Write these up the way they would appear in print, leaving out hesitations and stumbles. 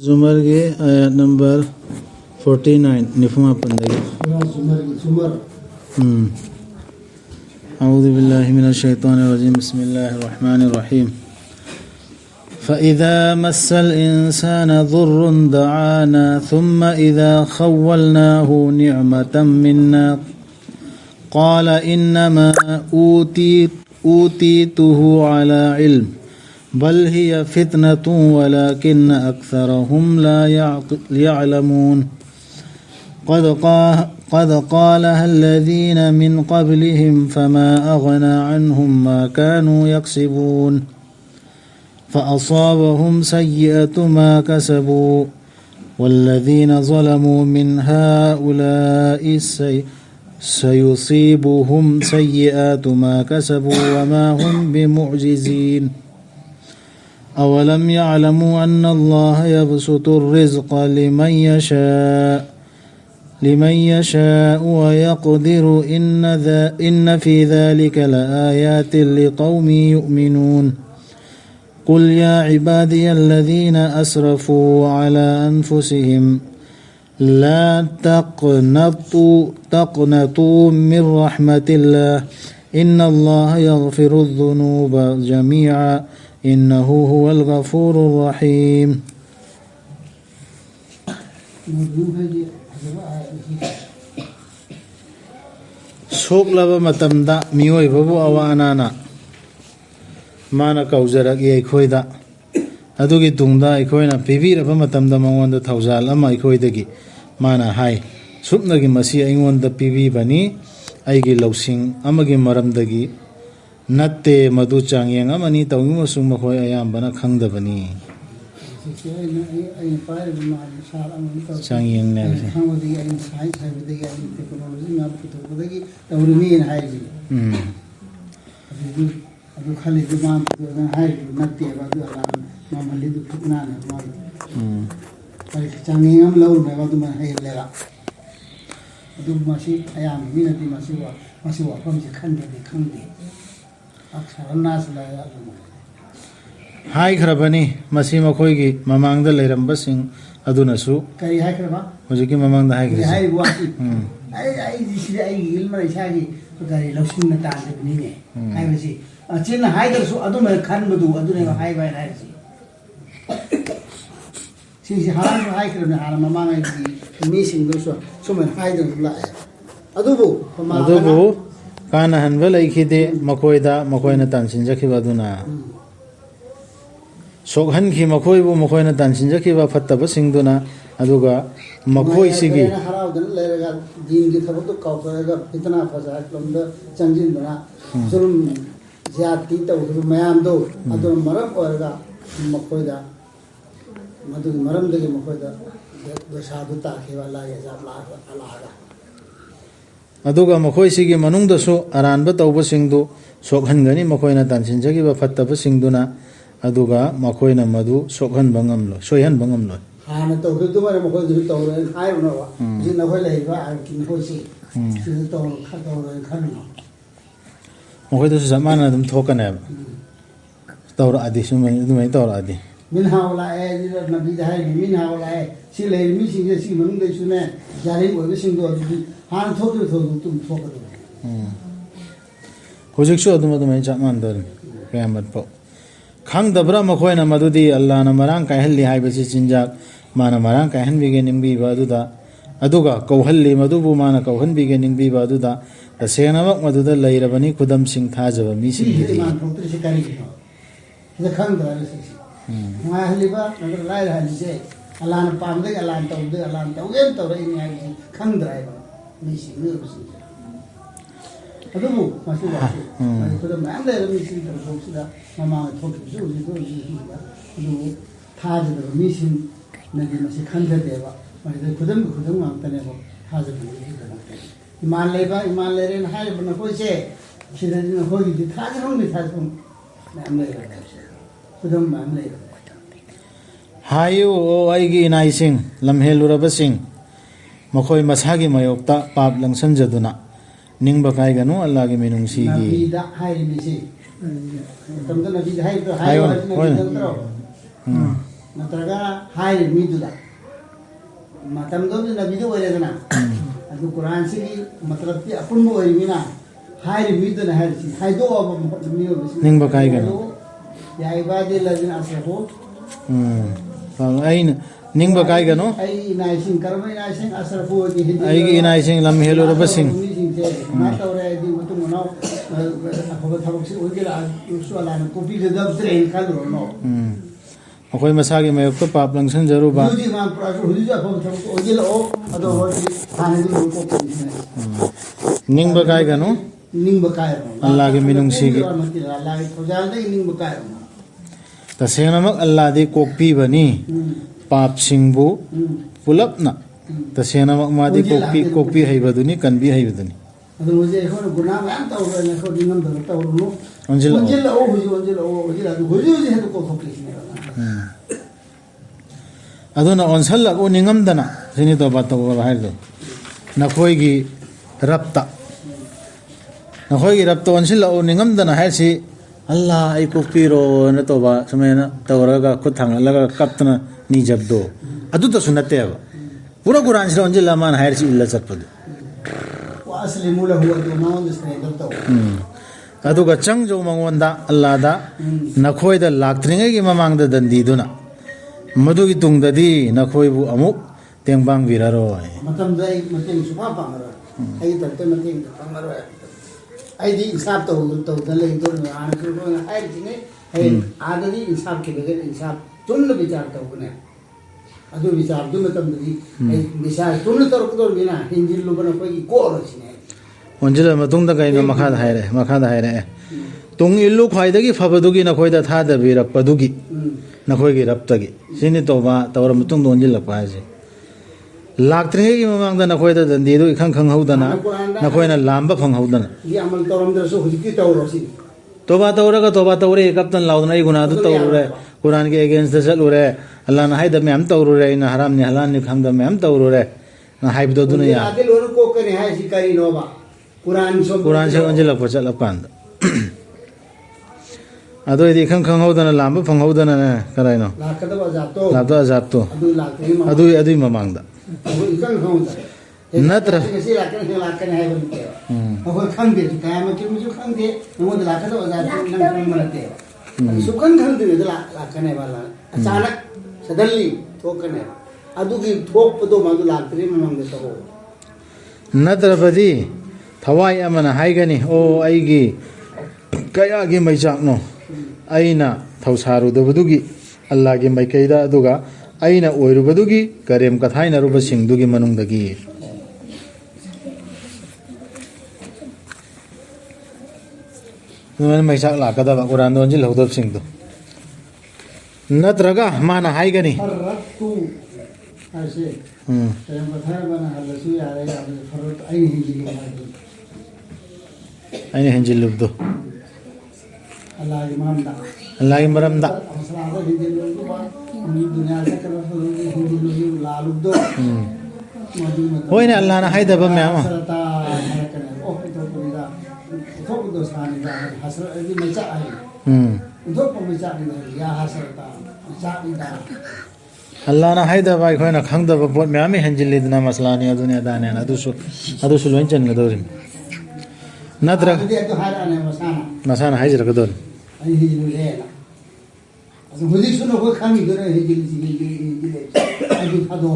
Zumar के आयत number 49 निफुमा पंदगी أعوذ بالله من الشيطان الرجيم بسم الله الرحمن الرحيم فإذا مس الإنسان ضر دعانا ثم إذا خولناه نعمة منا قال إنما أوتيته على علم بل هي فتنة ولكن أكثرهم لا يعلمون قد قالها الذين من قبلهم فما أغنى عنهم ما كانوا يكسبون فأصابهم سيئة ما كسبوا والذين ظلموا من هؤلاء سيصيبهم سيئات ما كسبوا وما هم بمعجزين أولم يعلموا أن الله يبسط الرزق لمن يشاء ويقدر إن في ذلك لآيات لقوم يؤمنون قل يا عبادي الذين أسرفوا على أنفسهم لا تقنطوا من رحمة الله إن الله يغفر الذنوب جميعا إنه هو الغفور الرحيم سوق لبا متمدا ميوي بابو أوانانا مانا كوزرق يكويدا أدوكي توندا يكوينا بيبي ربا متمدا مواند توزال أما يكويدكي مانا هاي سوبناكي مسي أيواندا بيبي بني أيكي لوسين أماكي مرمدكي نتّي مدو چانgyang amani tawngmo sung makhoi ayambana khangdabani changyang ne khangodi ai sai sai bidagi ai technology na puto bidagi tawrimi hai ji adu khali duman na hai natte ba du ala mamali du kitna ne ma ai changyang am laur me ba du ma hai lela adu masi ayam ni nati masi wa pam ji khangde हाई खरबनी मसी मखोइगी ममांगदा लेरंबसिंग अदुनसु कई हाई खरबा होजिकी ममांगदा हाई खरबा हाई वासी आई दिसि आई इल्मा इसागी गरि लौसिन न ताजबनी ने हाई बसी चिन हाई दसु अदु मे खनबदु अदुने हाई बाय हाई सी हान हाई खरबने हान ममांग आई मीसिंग दसु सुमन हाई दन ला अदुबु काना हनबल इखिदे मखोइदा मखोइना तानसिनजखिबा दुना सोखन खि मखोइबु मखोइना तानसिनजखिबा फत्तबा सिंगदुना अदुगा मखोइ सिगी हराउदन लेरगा दिन की थबक काउफरगा इतना फसा लमदा चंजिनदना जुलम ज्यादती तौदु मयाम दो अदु मरम ओरगा मखोइदा मदु मरम दगे मखोइदा दसादु ताखेवा लागे जाब लागा अदुगा मखोइ सिगी मनुंगदसु अरानबा तौबसिंगदु सोखनगनी मखोइना तानसिनजखिबा फत्तबा सिंगदुना अदुगा मखोइना मदु सोखनबा ngamlo सोयहनबा ngamlo हाना तौदु दुमारे मखोइ तौरे हाइबनवा जि नखोइ लैबा आकिन खोसि जि तौ खतौरे खननो मखोइदसु जमाना दम थोकने तौरा आदि सुमै दुमै तौरा आदि min hawla e nabi dai min hawla e si le mi sing si manung de sune jari oi be sing do han thoku tum thoku hojiksu aduma dumai chaman dar qiyamat po khang dabra makhoina madudi allah na marang kai halli hai basi chinjak mana marang kai han bige nimbi baduda aduga kauhalli madubu mana kauhan bige nimbi baduda tasena mak maduda lairabani khudam sing thajaba mi sing di man thotri se kari ne khang da se ma haliba nagar lai halise alan pamde alan tawde alan tawgen tawre ni ai khang drai ba mi si ne si adubu masu ba ko da man le mi si da so si da mama thok ju ji adu thaje da mi si ne di ma si khang da de ba ma de khudam ma ta ne ba thaje da ni da iman le ren hai ba na ko se si da ni ho ji thaje hong ni thaje hong man le khudam man le hayu o aigi inaising lamhelurabasing makhoi masagi mayokta pap langsanjaduna ningba kai ganu allah gi minungsi gi nabi da hai mi si tamda nabi hai to hai Hai, nabi oi. tro नत्रगा हाय मीदुदा मतमदो नबीदो वरेदना अदु कुरान से मतलब कि अपन वो वरीना हाय मीदुना हाय सी हाय दो अब मियो निंग बकाई गनो या इबादे लजन असहो आई निंग बकाई गनो आई नाइसिंग कर्म नाइसिंग असरफो की हिंदी आई नाइसिंग लम हेलो रबसिंग मा तौरे दी मतुम नो अफब थबक से ओजेला सुवालान कॉपी दे दब ट्रेन खालो नो अखोई मसागी मयुक्त पाप लंघन जरूबा हुजी मा प्रासु हुजी अफब थबक ओजेला ओ अदो होती थाने दी को निंग बकाई गनो निंग बकाय अल्लाह के मिनुंगसी की अल्लाह के फजाल दे निंग बकाय तसेनमक अल्लाह दी कोपी बनी पाप सिंबु पुलपना तसेनमक मादी कोपी हैबदुनी कनबी हैबदुनी अदो मुझे एखोन गुना मैम तौर ने खो निंगम द तौरनु अंजिल ओ हुजी अदो हुजी हेदो को थोकली अदुना ओनसल ओ निंगम दना सिनी तो बात तो हायदो नखोई रप्ता नखोई रप्ता ओनसल ओ निंगम दना हायसी अल्लाह आई कोपीरो न तोबा समेना तौरगा खुद थांगलगा कप्तना नी जबदो अदु तो सुनते अब पूरा कुरान से ओनजिल मान हायसी इल्ला चटपदो असली मूल हुआ तो नाम दिसने दतो अदुगा चंग जो मंगोंदा अल्लाह दा नखोई दा लाक्त्रिंगे की ममांग दा दंदीदुना मधुगी तुंगददी नखोई बु अमुक तेंबांग विरारो मतम दai मतें सुपा पांगरो आई तते मतें पांगरो आई दी हिसाब तो दले तो आन को आई दिने आई आदरी हिसाब के बगैर हिसाब तुमने विचार तो ने अदु विचार दु मतम दी विचार तुमने तो को बिना हिंजिल लोगन कोई कोरो सिने ओंजिल मतुंग दा गाइन मखा दा हायरे तुंग इल्लु खाइदगी फबदुगी नखोई दा था दा बिरपदुगी नखोई की रप्तगी सिनी तोबा तौर मतुंग दोंजिल लपाजे लाक्त्रिंगे की ममांग दा नखोई दा दंदी दु इखंग खंग हौदना नखोई ना लांबा फंग हौदना ये अमल तौरमदरसो हुजिकी तौरोसी तोबा तौरे कप्तन लाउदना ई गुना दु तौरे कुरान के अगेंस्ट द चलुरे अल्लाह ना हायदा में हम तौरुरे इन हराम ने हलाल ने खंग में हम तौरुरे ना हाइबदो दुना या आगे लोन को करे है सिकारी नोबा कुरान से ओंजिल लप चल पांद अदो इदि खंग खंग हौदना लांबा फंग हौदना ने कराइनो लाकदबा जातो लातो अदु लाकरी अदु ममांग दा इकंग खंग नत्र से लाकन है बनते हो खंग दे काय में कि मुझे खंग दे नमो लाकदबा जातो नंग मनते सुकन खंग दे लाकन है वाला अचानक सडनली ठोकने अदु की ठोक पदो मादु लाकरी ममांग दे तो नत्रपदी थवाई अमन हाइगनी ओ आइगी कयागी मैचाकनो अइना थौसारुदबदुगी अल्लाह की मैकैदा अदुगा अइना ओइरुबदुगी करेम कथाइनरुब सिंगदुगी मनुंगदगी नमन मैचाक लाकदबा कुरान दोंजिल हौदब सिंगदु नत्रगा माना हाइगनी फरतु ऐसे करेम कथाइ बना हलसु यारे यारे फरत आई हिंदी अइने हिंजिलुबदु अल्लाह इमामदा अल्लाह की मरमदा असलादा हिंदी लोगो दुनिया से कर हिंदी लोगो लालुबदो होइने अल्लाह ना हाइदबा म्यामा सरता हरकने ओ तो पुरीदा तो दोस्तानी दा हसर अदी मचा आई दो मचा नि या हसरता मचा दा अल्लाह ना हाइदबा खोइना खंगदबा पोट म्यामी हिंजिलिदना मसलानी दुनिया दाने अदुसु लोइन चनगदोरिम नत्र तो हाराने मसाना हाइजरगदोन आई हिजु लेला अदु हुजी सुनो को खामी गरे हिजु हिजु अदु फदो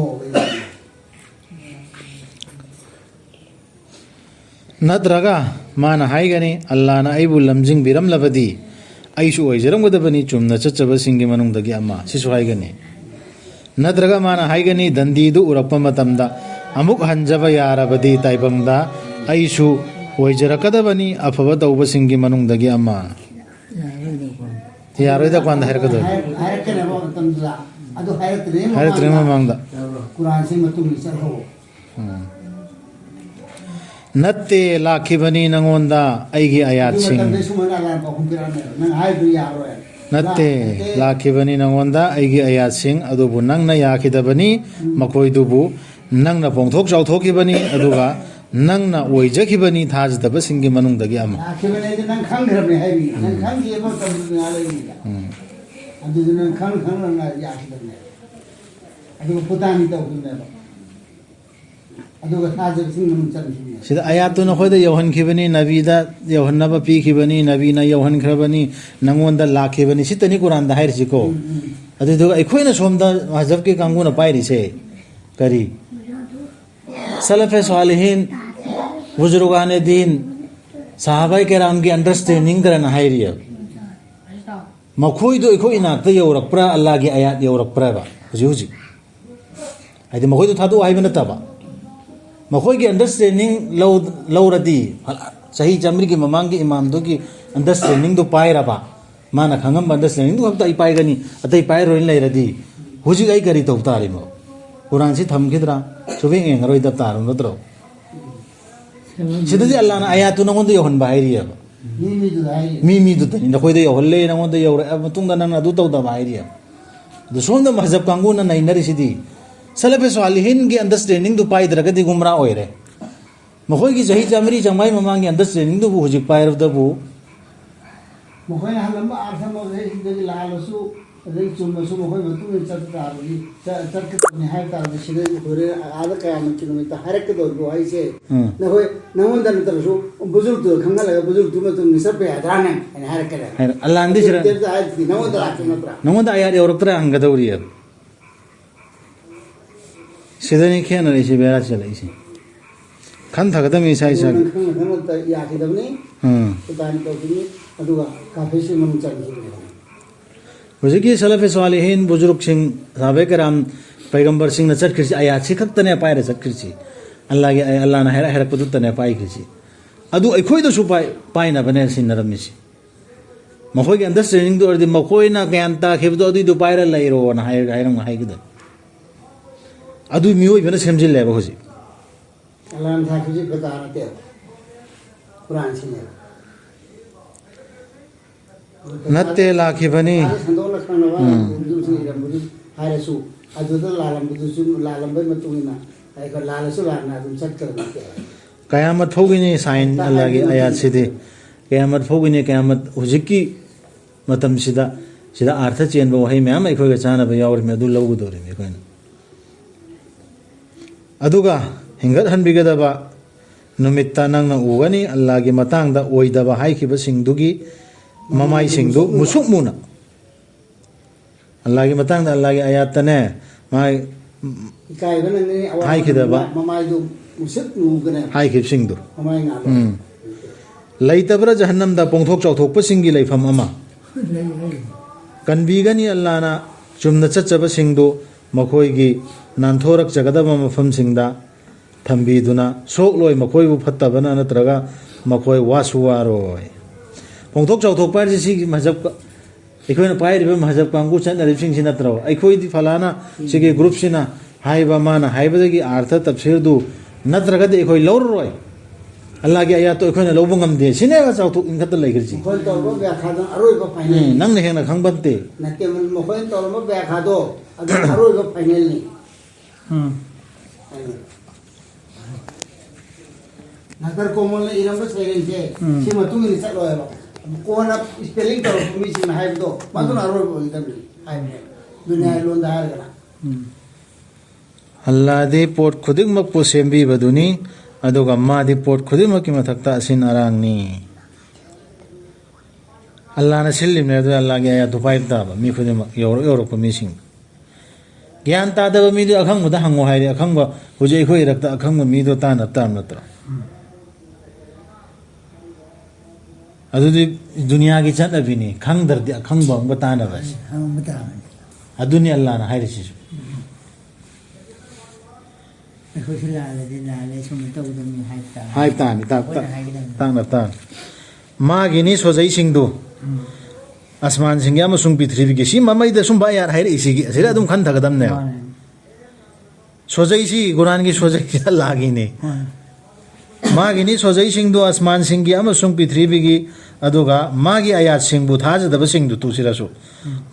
नत्रगा माना हाइगनी अल्लाह ना आइबु लमजिंग बिरम लबदी आइसु ओइजरमगदबनी चुमना चचबा सिंगी मनुंगदगी अम्मा सिसु हाइगनी नत्रगा माना हाइगनी दंदीदु उरक्पा मतमदा अमुक हंजबा यारबदी ताइबंगदा आइसु ओइजरकदबनी अफबा तौबा सिंगी मनुंगदगी अम्मा यारोइदा क्वांदा हरकदो हरकने बो तमदा अदु हरत्रे ममांगदा कुरान से मतुम चलो नत्ते लाखिबनी नंगोंदा आइगी आयात सिंग नत्ते लाखिबनी नंगोंदा आइगी आयात सिंग अदुबु नंगना याखिदबनी मखोइदुबु नंगना पोंथोक चाउथोकिबनी अदुगा नंगना ओइजखिबनी थाजदब सिंगी मनुंगदगी अमा आखिबनी नंग खंगरबने हाइबी नंग खंगी एबो तमना लेगी ꯑꯗꯨꯗꯨꯅ ꯈꯪꯅ ꯌꯥꯈꯤꯗꯕꯅꯦ ꯑꯗꯨꯒ ꯄꯨꯇꯥꯅꯤ ꯇꯧꯈꯤꯕꯅꯦꯕ ꯑꯗꯨꯒ ꯊꯥꯖꯕꯁꯤꯡ ꯃꯅꯨꯡ ꯆꯟꯈꯤꯕꯅꯦ sida ayatuna khoida yohankhibani nabida yohannaba pikhibani nabina yohankrabani nangonda lakhibani sitani quran da hairisi ko adu aikhoina somda mazhab ke kanguna pairi se kari salaf salihin bujurgane din sahabai kiram ki understanding karana hairiya makhoi do ikho inakta yorakpra allah gi ayat yorakpra ba huji adi makhoi do thadu aibana taba makhoi gi understanding lawradi sahi jamri gi mamang gi imam do gi understanding do paira ba mana khangam understanding do habta ipai gani atai pai roin leiradi huji ai kari to tari mo quran si tham khidra chubing engroi da tarum no tro sidadi allah na ayatu na ngondo yohon bairiya mi du tani na khoi de yohlle na ngondo yore matung da na du to da bairiya do sonda mazhab kanguna nai nari sidi salaf salihin gi understanding du pai dragadi gumra oire makhoi gi jahi jamri jamai mamang gi understanding du huji pai da bu makhoi na lamba artha mo re de lalasu re chummasu makhoi matu chat tarbi chat ni hai tar de sire hore ada kaya man kilometer harak do go ai se na hoi na won dan tar su buzurg to khanga laga buzurg tu ma tum nisab pe adrana en harak kara allah andi sira na won da akna tra na won da ayat yoraktra hanga dawriya sidani khena re si bera chala isi khan thagadami sai sa khana ta ya khidamni putan to ni aduga kafe se man chali hujiki salaf salihin bujurg sing sahabe karam पैगंबर सिंह न चट खिरची आया छी खत ने Pierre चट खिरची अल्लाह के अल्लाह न हेरा हेरा पदु तने पाई खिरची अदु अखोय दो सु पाई ना बने सिन नरमिसी मखोय के अंडरस्टैंडिंग दो अर्दि मखोय ना ज्ञान ता खेबदो अदु दो पायरा लैरो ना हायरंग हायगद अदु मियोय बने सेमजिल लेबो होजी अल्लाह न था खिजी बताते कुरान सिने नत्ते लाखि बनी संदो लखनवा दुसरी रंबुरी हायरसु अदुदा लालंबुदुसु लालंबै मतुंगिना आइखो लालसु लाना दुम चक्करना कयामत फोगिनी साइन अल्लाह की आयात सिदे कयामत फोगिनी कयामत हुजिकी मतम सिदा सिदा अर्थ चेनबो वही मैम आइखो के चाना बे यावर में दु लौगु दोरे में कोइन अदुगा हिंगत हनबिगदबा नुमित्ता नंगना उगनी अल्लाह की मतांगदा ओइदबा हाइखिबा सिंगदुगी ममाई सिंगदु मुसुक मुना अल्लाह की मतंग अल्लाह की आयत ने माय काय बनने हाय खिदबा ममाय दु मुसुक नुगने हाय खिब सिंगदु ममाय ना लैतबरा जहन्नम दा पोंथोक चौथोक पसिंगी लैफम अमा कनबीगनी अल्लाह ना चुमना चचबा सिंगदु मखोयगी नानथोरक जगदबा मफम सिंगदा थंबीदुना सोक लोय मखोयबु फत्तबना नत्रगा मखोय वासुवारोय पोंथोक चौथोक पार जी मजहब अखोना पाइरिबा मजहब कांगु चनरिसिंग सिना तरो अखोइदि फलाना सिगे ग्रुप सिना हाइबा माना हाइबदगी अर्थ तफसीर दु नत्रगदि अखोइ लौररोय अल्लाह की आयत तो अखोना लौब ngamde सिनेबा चौथोक इंखत लैगिरजी खोल तोरबो व्याख्यादन अरोइबा फाइनल नंग ने हेना खंगबते नते मन मखोइ तोरबो व्याख्यादो अदु अरोइबा फाइनल नि नगर कोमल इरंबो सेरेंजे सिमतुंग नि चलोयबा कोना स्पेलिंग तो मिसिन हाइबदो मदुन अरोइबा इदबि हाइबे दुनिया लोन दारगना अल्लाह दे पोट खुदिक मक पो सेमबी बदुनी अदुगा मादी पोट खुदिक मक की मथक्ता असिन अरांगनी अल्लाह ने सिल्लिम ने अल्लाह के आया दुपाइता मी खुदिक मक योरो को मिसिंग ज्ञान तादब मी दो अखंग मुदा हंगो हाइरे अखंग हुजे खोइ रक्ता अखंग मी दो तान ताम नत्र अदुदी दुनिया की चनबिनी खंग दर्दि अखंग बंग बताना बस हम बता अदुनी अल्लाह ने हाइरे सिस हाइ तानी तान मागिनी सोजै सिंदु आसमान सिंग्या मसुंग पृथ्वी की सी ममई द सुम बायार हाइरे इसी की सिरा तुम खन थगदम ने सोजै सी कुरान की सोजै लागिनी मागिनी सोजै सिंदु आसमान सिंग्या मसुंग पृथ्वी की अदुगा मागी आयात सिंगबु थाजदब सिंदु तुसिरासु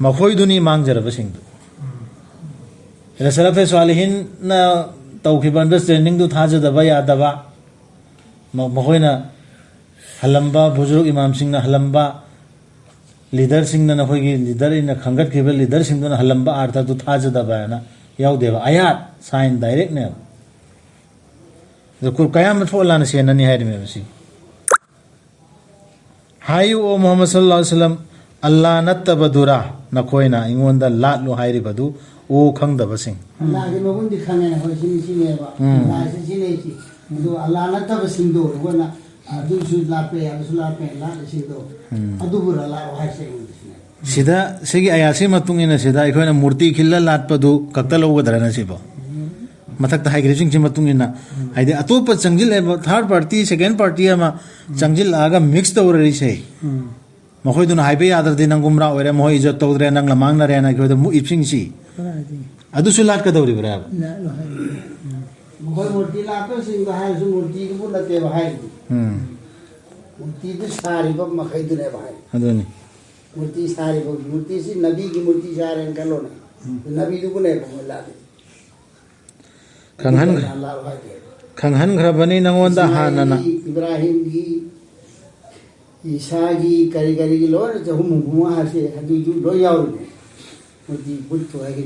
मखोय दुनी मांगजरब सिंदु रसलफे सालिहिन ना तौखिबा अंडरस्टैंडिंग दु थाजदबा यादबा मखोयना हलंबा बुजुर्ग इमाम सिंह ना हलंबा लीडर सिंह नखोगी लीडर इन खंगत के लीडर सिंह दोन हलंबा अर्थ तो थाजदबा ना याउदेबा आयात साइन डायरेक्ट ने जो कयाम थोलान सेननी हाइरमे बसी हायु ओ मोहम्मद सल्लल्लाहु अलैहि वसल्लम अल्लाह नत्तबदुरा नखोइना इंगोंदा लाटलो हाइरिबदु ओ खंगदबसिंग अल्लाह के मगुन दिखाने ना होय सिनी सिनेबा अल्लाह से सिने ची दो अल्लाह नत्तब सिंदो गोना अदुसु लापे अदुसु लापे ला सिंदो अदुबुरा ला हाय से सिदा सिगी आयासी मतुंग इन सिदा इखोना मूर्ति खिल्ला लाटपदु कक्ता लौगदरना सिबो मथक हाइग्रेसिंग से मतुंग इन हाइदे अतोप चंगिल थर्ड पार्टी सेकंड पार्टी अमा चंगिल आगा मिक्स तौररी से मखोइदुना हाइबे यादरदि नंगुमरा ओरे मोय इज्जत तौदरे नंग लमांगनरे ना खोद मु इप्सिंग सी अदुसु लाट कदौरी बरा कोई मूर्ति लापे सिंग हाय सु मूर्ति के बुलते भाई मूर्ति तो सारी बम मखैदुने भाई अदुनी मूर्ति सारी बम मूर्ति से नबी की मूर्ति सारे कलो ने नबी को ने बोला दे खंगहन खरबनी नंगोंदा हानना इब्राहिम की ईसा की करी करी की लोर जो हम हुआ से हदु जो लो याव ने मूर्ति बुद्ध तो है कि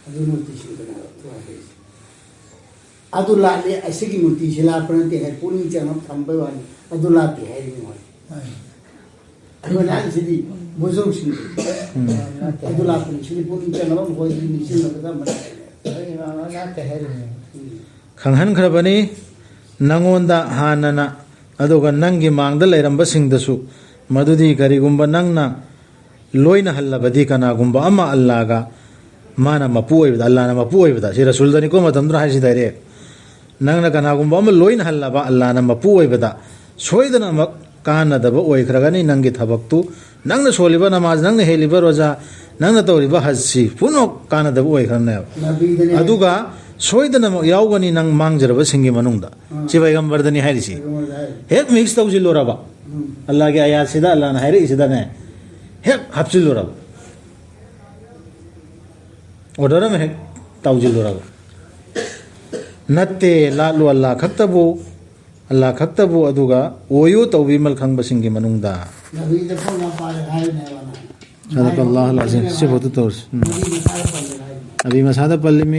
हदु मूर्ति से बना तो है अदु लाले ऐसे की मूर्ति से ला प्रणते है पूरी जन्म थंबे वाली अदु लाते है नहीं हो अदु लाल सिदी बुजुर्ग सिदी अदु लाते सिदी पूरी जन्म कोई नीचे लगता मत खंगहन खरबनी नंगोंदा हानना अदुगा नंगी मांगदा लेरंबा सिंगदसु मदुदी करिगुंबा नंगना लोइना हल्लबदी कनागुंबा अमा अल्लाहगा माना मपु ओइबदा अल्लाहना मपु ओइबदा सि रसूलदनी को मतंद्र हाइसि डायरेक्ट नंगना कनागुंबा अमा लोइना हल्लबा अल्लाहना मपु ओइबदा सोइदना मक कानदबा ओइखरगनी नंगी थबक्तु नंगना सोलिबा नमाज नंगना हेलिबा रोजा नंगना तौरिबा हज्जी पुनो कानदबा ओइखरने अदुगा सोइदना याउगनी नंग मांगजरबा सिंगी मनुंगदा सि पैगंबरदनी हाइरिसि हेक मिक्स तौजिलोरबा अल्लाह के आयात सिदा अल्लाह ने हाइरि सिदा ने हेक हप्चिलोरबा ऑर्डर में हेक तौजिलोरबा नत्ते लालु अल्लाह खक्तबु अदुगा ओयो तौबिमल खंगबा सिंगी मनुंगदा नबी दे फोन पाए हाय ने वाला सदकल्लाहु अलazim से बहुत तौर अभी मसादा पल्ली में